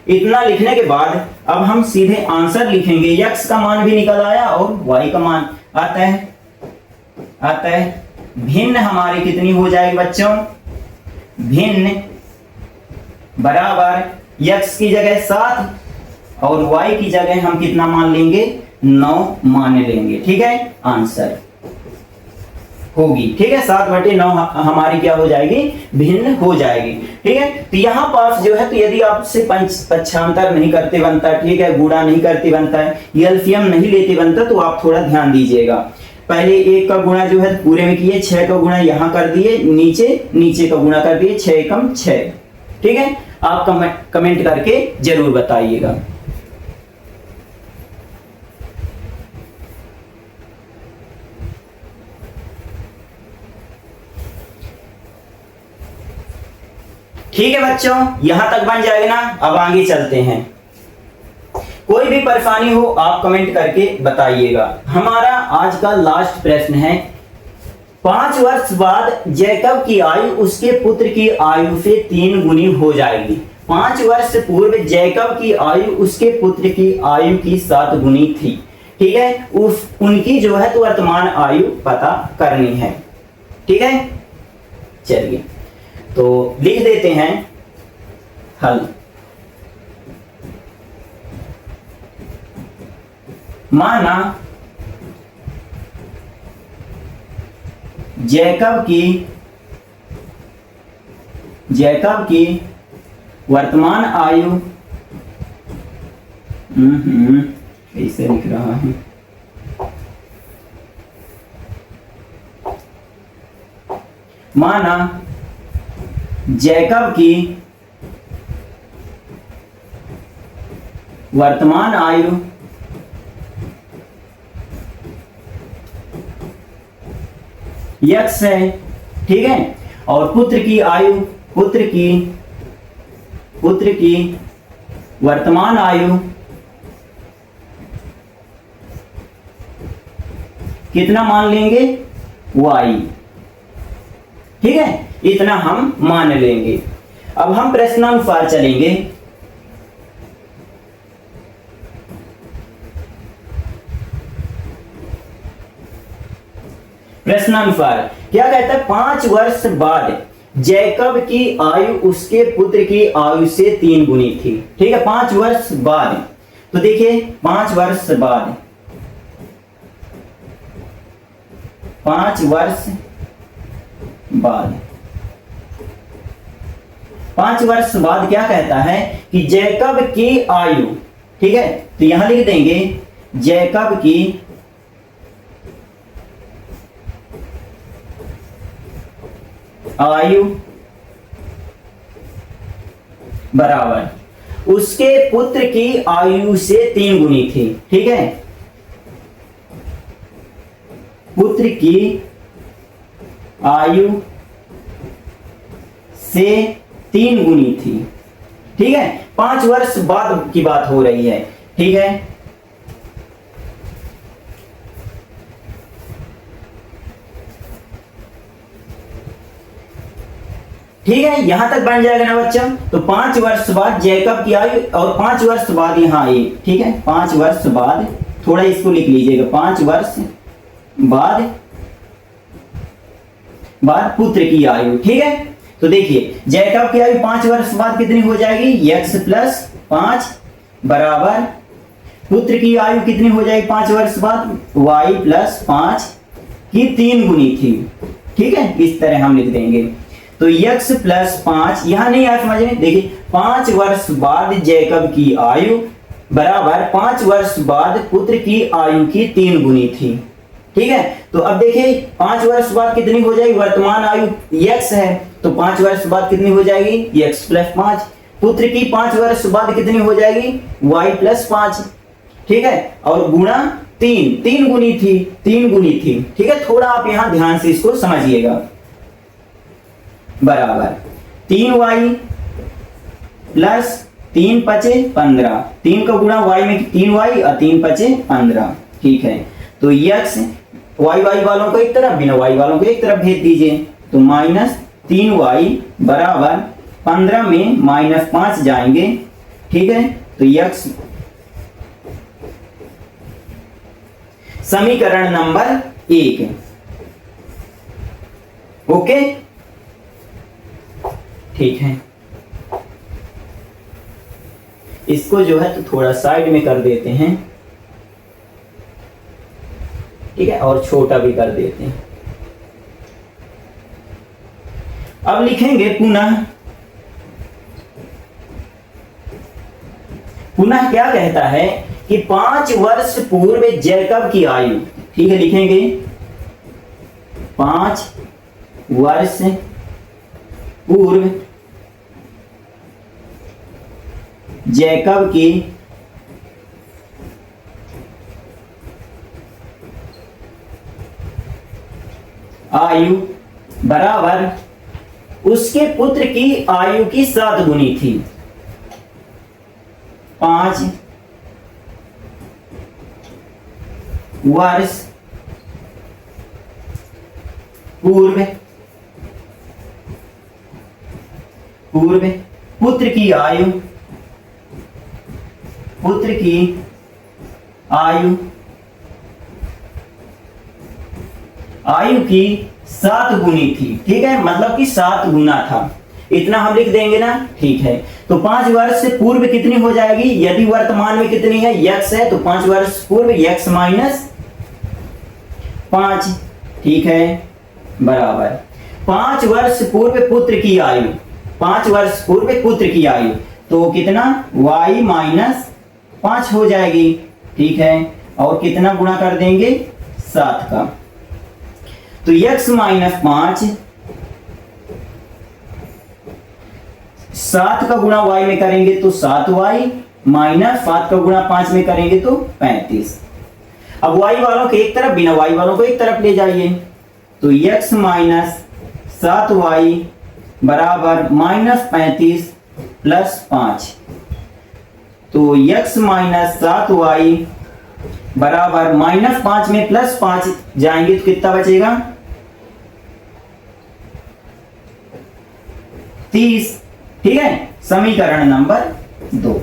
इतना लिखने के बाद अब हम सीधे आंसर लिखेंगे। x का मान भी निकल आया और y का मान आता है। भिन्न हमारी कितनी हो जाएगी बच्चों, भिन्न बराबर x की जगह 7 और y की जगह हम कितना मान लेंगे, 9 मान लेंगे। ठीक है, आंसर होगी। ठीक है, 7 बटे 9 हमारी क्या हो जाएगी, भिन्न हो जाएगी। ठीक है, तो यहाँ पास जो है, तो यदि आपसे पक्षांतर नहीं करते बनता, ठीक है, गुणा नहीं करते बनता है, एलसीएम नहीं लेते बनता, तो आप थोड़ा ध्यान दीजिएगा। पहले 1 का गुणा जो है पूरे में किए, 6 का गुणा यहाँ कर दिए, नीचे का गुणा कर दिए, 6 कम 6। ठीक है, आप कमेंट करके जरूर बताइएगा। ठीक है बच्चों, यहां तक बन जाएगा ना। अब आगे चलते हैं, कोई भी परेशानी हो आप कमेंट करके बताइएगा। हमारा आज का लास्ट प्रश्न है, 5 वर्ष बाद जैकब की आयु उसके पुत्र की आयु से 3 गुनी हो जाएगी। 5 वर्ष पूर्व जैकब की आयु उसके पुत्र की आयु की 7 गुनी थी। ठीक है, उनकी जो है तो वर्तमान आयु पता करनी है। ठीक है, चलिए तो लिख देते हैं हल। माना जैकब की वर्तमान आयु कैसे लिख रहा है, माना जैकब की वर्तमान आयु x है, ठीक है, और पुत्र की वर्तमान आयु कितना मान लेंगे, y, ठीक है, इतना हम मान लेंगे। अब हम प्रश्नानुसार चलेंगे। प्रश्नानुसार क्या कहता है, 5 वर्ष बाद जैकब की आयु उसके पुत्र की आयु से 3 गुनी थी, ठीक है, 5 वर्ष बाद। तो देखिए 5 वर्ष बाद, 5 वर्ष बाद, 5 वर्ष बाद क्या कहता है कि जैकब की आयु, ठीक है, तो यहां लिख देंगे जैकब की आयु बराबर उसके पुत्र की आयु से 3 गुनी थी, ठीक है, पुत्र की आयु से 3 गुनी थी, ठीक है, 5 वर्ष बाद की बात हो रही है, ठीक है। ठीक है, यहां तक बन जाएगा ना बच्चा। तो 5 वर्ष बाद जैकब की आयु और 5 वर्ष बाद यहाँ ये, ठीक है, 5 वर्ष बाद, थोड़ा इसको लिख लीजिएगा, 5 वर्ष बाद पुत्र की आयु, ठीक है। तो देखिए जैकब की आयु 5 वर्ष बाद कितनी हो जाएगी, x प्लस 5 बराबर पुत्र की आयु कितनी हो जाएगी 5 वर्ष बाद, y प्लस 5 की 3 गुनी थी, ठीक है, इस तरह हम लिख देंगे। तो x प्लस 5 यहां नहीं आया समझ में, देखिए 5 वर्ष बाद जैकब की आयु बराबर 5 वर्ष बाद पुत्र की आयु की 3 गुनी थी, ठीक है। तो अब देखिए 5 वर्ष बाद कितनी हो जाएगी, वर्तमान आयु x है, तो 5 वर्ष बाद कितनी हो जाएगी x प्लस 5, पुत्र की 5 वर्ष बाद कितनी हो जाएगी y प्लस 5, ठीक है, और गुणा 3 गुनी थी, ठीक है। थोड़ा आप यहां ध्यान से इसको समझिएगा, बराबर 3y प्लस 3 पचे 15, 3 का गुणा y में 3y और 3 पचे 15, ठीक है। तो x y वालों को एक तरफ, बिना y वालों को एक तरफ भेज दीजिए, तो माइनस 3y बराबर 15 में माइनस 5 जाएंगे, ठीक है। तो x समीकरण नंबर 1, ओके, ठीक है। इसको जो है तो थोड़ा साइड में कर देते हैं, ठीक है, और छोटा भी कर देते हैं। अब लिखेंगे पुनः क्या कहता है कि 5 वर्ष पूर्व जैकब की आयु, ठीक है, लिखेंगे 5 वर्ष पूर्व जैकब की आयु बराबर उसके पुत्र की आयु की 7 गुनी थी, 5 वर्ष पूर्व पुत्र की आयु की 7 गुनी थी, ठीक है, मतलब कि 7 गुना था। इतना हम लिख देंगे ना, ठीक है। तो 5 वर्ष से पूर्व कितनी हो जाएगी, यदि वर्तमान में कितनी है, x है, तो 5 वर्ष पूर्व x माइनस 5, ठीक है, बराबर 5 वर्ष पूर्व पुत्र की आयु, 5 वर्ष पूर्व पुत्र की आयु, तो कितना y माइनस 5 हो जाएगी, ठीक है। और कितना गुणा कर देंगे, 7 का, तो x माइनस 5, 7 का गुणा y में करेंगे तो 7y माइनस 7 का गुणा 5 में करेंगे तो 35। अब y वालों को एक तरफ, बिना y वालों को एक तरफ ले जाइए, तो x माइनस 7y बराबर माइनस 35 प्लस 5, तो x माइनस 7y बराबर माइनस 5 में प्लस 5 जाएंगे तो कितना बचेगा, 30, ठीक है। समीकरण नंबर 2।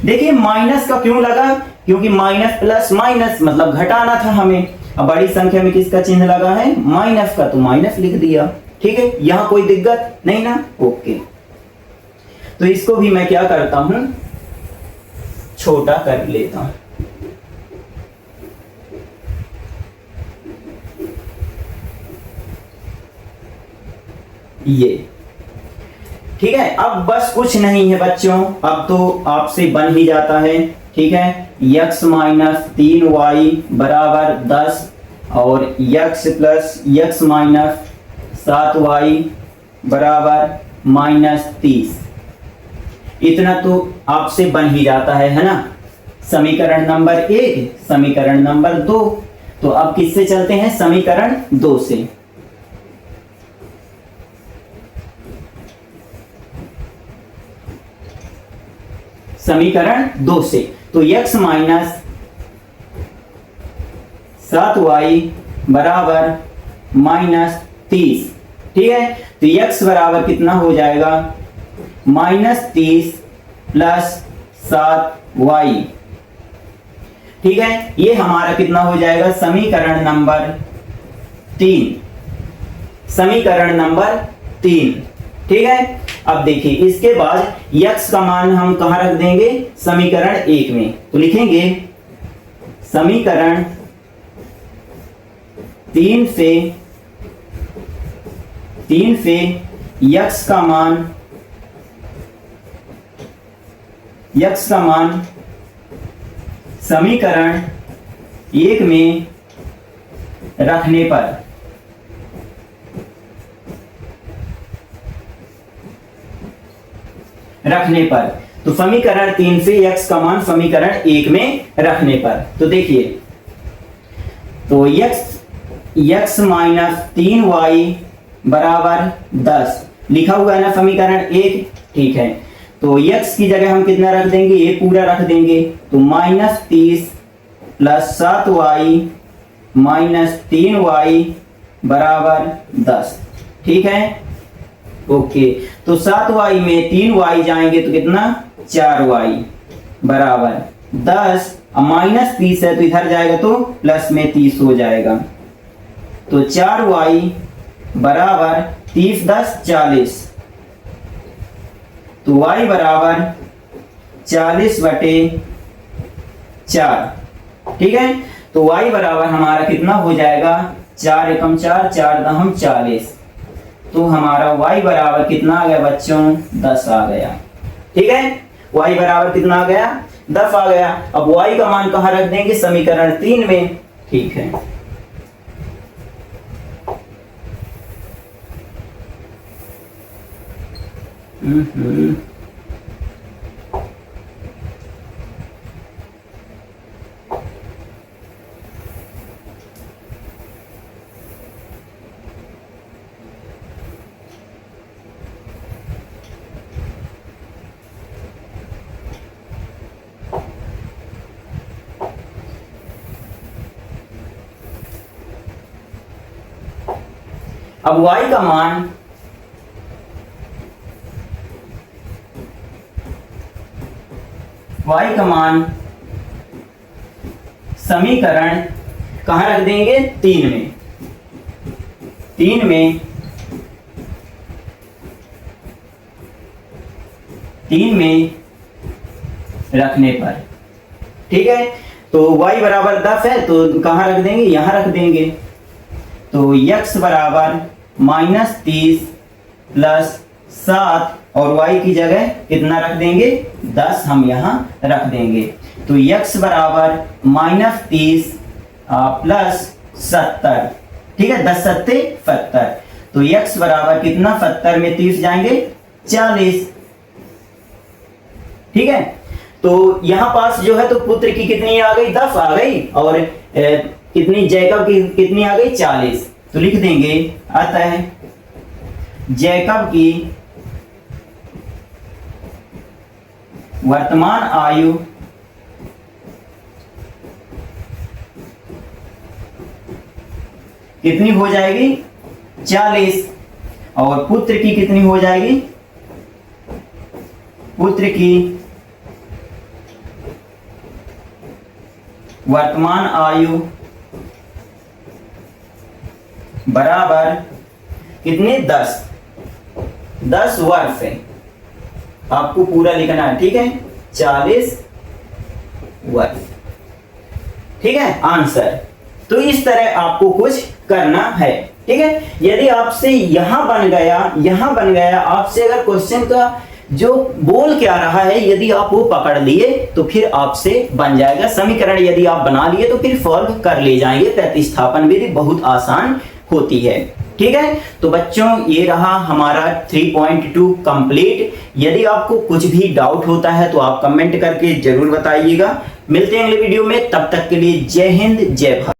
देखिए माइनस का क्यों लगा, क्योंकि माइनस प्लस माइनस मतलब घटाना था हमें। अब बड़ी संख्या में किसका चिन्ह लगा है, माइनस का, तो माइनस लिख दिया, ठीक है। यहां कोई दिक्कत नहीं ना, ओके। तो इसको भी मैं क्या करता हूं, छोटा कर लेता हूं। ये ठीक है। अब बस कुछ नहीं है बच्चों, अब तो आपसे बन ही जाता है, ठीक है। x माइनस 3y बराबर 10 और x plus x minus 7y बराबर माइनस 30, इतना तो आपसे बन ही जाता है ना। समीकरण नंबर 1, समीकरण नंबर 2। तो अब किससे चलते हैं, समीकरण 2 से। समीकरण 2 से, तो x माइनस 7y बराबर माइनस 30, ठीक है। तो x बराबर कितना हो जाएगा, माइनस 30 प्लस 7y, ठीक है। ये हमारा कितना हो जाएगा, समीकरण नंबर 3, समीकरण नंबर 3, ठीक है। अब देखिए इसके बाद x का मान हम कहां रख देंगे, समीकरण 1 में, तो लिखेंगे समीकरण 3 से x का मान समीकरण 1 में रखने पर, तो समीकरण 3 से x का मान समीकरण 1 में रखने पर, तो देखिए, तो x माइनस 3y बराबर 10 लिखा हुआ है ना समीकरण 1, ठीक है। तो x की जगह हम कितना रख देंगे, ये पूरा रख देंगे, तो minus 30 plus 7y minus 3y बराबर 10, ठीक है, ओके। तो 7y में 3y जाएंगे तो कितना, 4y बराबर 10, अब माइनस 30 है तो इधर जाएगा तो प्लस में 30 हो जाएगा, तो 4y बराबर 30 10 40, तो y बराबर 40/4, ठीक है। तो y बराबर हमारा कितना हो जाएगा, 4 एकम 4, 4 दहम 40, तो हमारा y बराबर कितना आ गया बच्चों, 10 आ गया, ठीक है। y बराबर कितना आ गया, 10 आ गया। अब y का मान कहां रख देंगे, समीकरण 3 में, ठीक है। अब y का मान समीकरण कहां रख देंगे, 3 में, 3 में 3 में रखने पर। ठीक है, तो y बराबर 10 है तो कहाँ रख देंगे, यहाँ रख देंगे। तो x बराबर -30 प्लस 7 और y की जगह कितना रख देंगे, 10 हम यहाँ रख देंगे। तो x बराबर -30 प्लस 70। ठीक है, 10 सत्ते 70। तो x बराबर कितना, 70 में 30 जाएंगे 40। ठीक है, तो यहां पास जो है तो पुत्र की कितनी आ गई, 10 आ गई, और कितनी जैकब की कितनी आ गई, 40। तो लिख देंगे अतः जैकब की वर्तमान आयु कितनी हो जाएगी, 40, और पुत्र की कितनी हो जाएगी, पुत्र की वर्तमान आयु बराबर कितने, 10 वर्ष है, आपको पूरा लिखना है। ठीक है, 40 वर्ष। ठीक है, आंसर। तो इस तरह आपको कुछ करना है। ठीक है, यदि आपसे यहां बन गया, आपसे अगर क्वेश्चन का जो बोल क्या रहा है यदि आप वो पकड़ लिए तो फिर आपसे बन जाएगा। समीकरण यदि आप बना लिए तो फिर सॉल्व कर ले जाएंगे। प्रतिस्थापन विधि बहुत आसान होती है। ठीक है, तो बच्चों ये रहा हमारा 3.2 कंप्लीट। यदि आपको कुछ भी डाउट होता है तो आप कमेंट करके जरूर बताइएगा। मिलते हैं अगले वीडियो में, तब तक के लिए जय हिंद जय भारत।